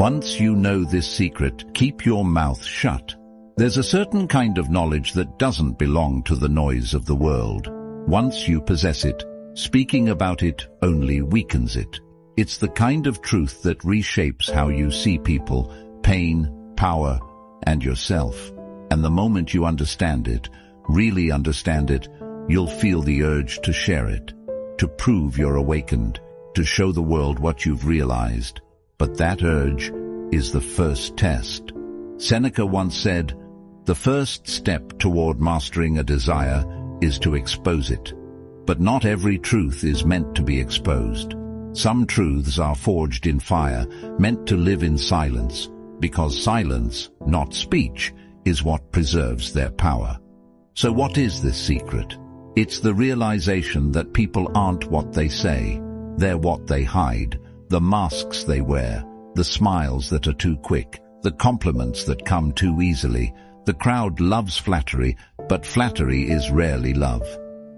Once you know this secret, keep your mouth shut. There's a certain kind of knowledge that doesn't belong to the noise of the world. Once you possess it, speaking about it only weakens it. It's the kind of truth that reshapes how you see people, pain, power, and yourself. And the moment you understand it, really understand it, you'll feel the urge to share it, to prove you're awakened, to show the world what you've realized. But that urge is the first test. Seneca once said, "The first step toward mastering a desire is to expose it." But not every truth is meant to be exposed. Some truths are forged in fire, meant to live in silence, because silence, not speech, is what preserves their power. So what is this secret? It's the realization that people aren't what they say. They're what they hide, the masks they wear, the smiles that are too quick, the compliments that come too easily. The crowd loves flattery, but flattery is rarely love.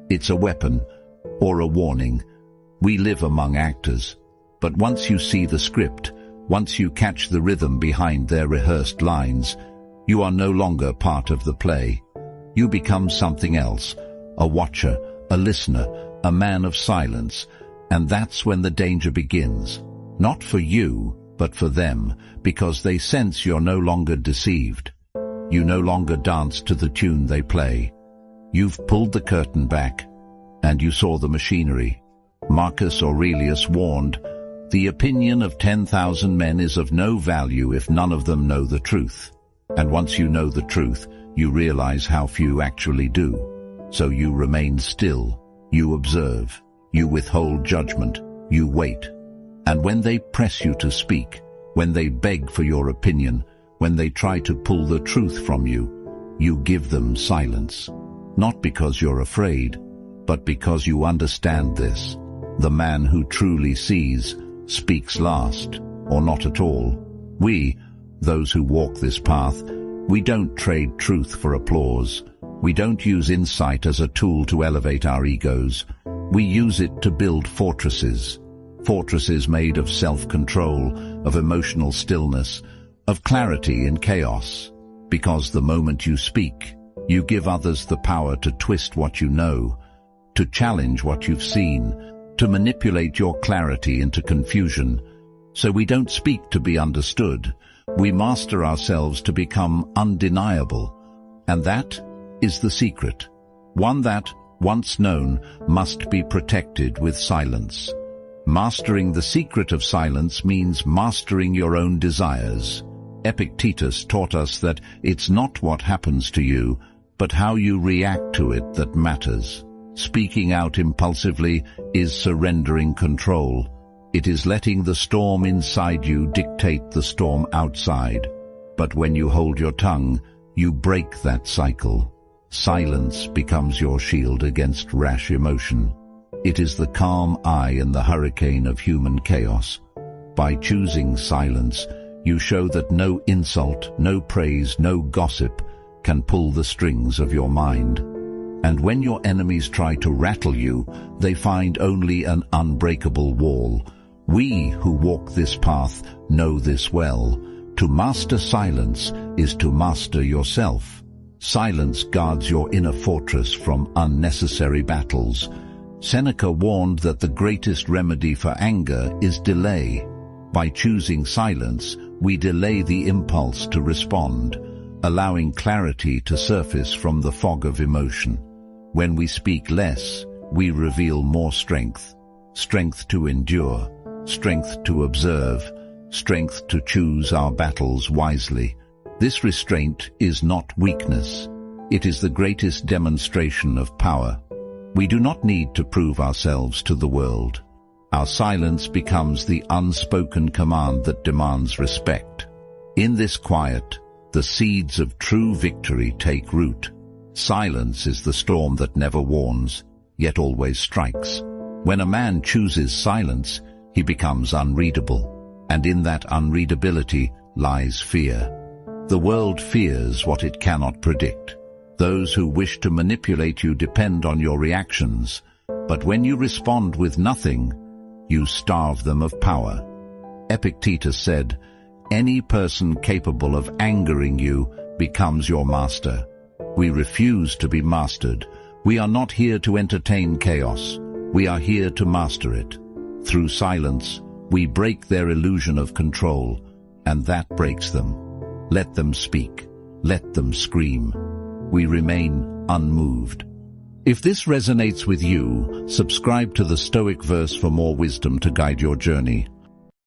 It's a weapon or a warning. We live among actors, but once you see the script, once you catch the rhythm behind their rehearsed lines, you are no longer part of the play. You become something else, a watcher, a listener, a man of silence, and that's when the danger begins. Not for you, but for them, because they sense you're no longer deceived. You no longer dance to the tune they play. You've pulled the curtain back, and you saw the machinery. Marcus Aurelius warned, "The opinion of 10,000 men is of no value if none of them know the truth." And once you know the truth, you realize how few actually do. So you remain still, you observe, you withhold judgment, you wait. And when they press you to speak, when they beg for your opinion, when they try to pull the truth from you, you give them silence. Not because you're afraid, but because you understand this. The man who truly sees speaks last, or not at all. We, those who walk this path, we don't trade truth for applause. We don't use insight as a tool to elevate our egos. We use it to build fortresses. Fortresses made of self-control, of emotional stillness, of clarity in chaos. Because the moment you speak, you give others the power to twist what you know, to challenge what you've seen, to manipulate your clarity into confusion. So we don't speak to be understood. We master ourselves to become undeniable. And that is the secret. One that, once known, must be protected with silence. Mastering the secret of silence means mastering your own desires. Epictetus taught us that it's not what happens to you, but how you react to it that matters. Speaking out impulsively is surrendering control. It is letting the storm inside you dictate the storm outside. But when you hold your tongue, you break that cycle. Silence becomes your shield against rash emotion. It is the calm eye in the hurricane of human chaos. By choosing silence, you show that no insult, no praise, no gossip can pull the strings of your mind. And when your enemies try to rattle you, they find only an unbreakable wall. We who walk this path know this well. To master silence is to master yourself. Silence guards your inner fortress from unnecessary battles. Seneca warned that the greatest remedy for anger is delay. By choosing silence, we delay the impulse to respond, allowing clarity to surface from the fog of emotion. When we speak less, we reveal more strength. Strength to endure, strength to observe, strength to choose our battles wisely. This restraint is not weakness. It is the greatest demonstration of power. We do not need to prove ourselves to the world. Our silence becomes the unspoken command that demands respect. In this quiet, the seeds of true victory take root. Silence is the storm that never warns, yet always strikes. When a man chooses silence, he becomes unreadable, and in that unreadability lies fear. The world fears what it cannot predict. Those who wish to manipulate you depend on your reactions, but when you respond with nothing, you starve them of power. Epictetus said, any person capable of angering you becomes your master. We refuse to be mastered. We are not here to entertain chaos. We are here to master it. Through silence, we break their illusion of control, and that breaks them. Let them speak. Let them scream. We remain unmoved. If this resonates with you, subscribe to the Stoic Verse for more wisdom to guide your journey.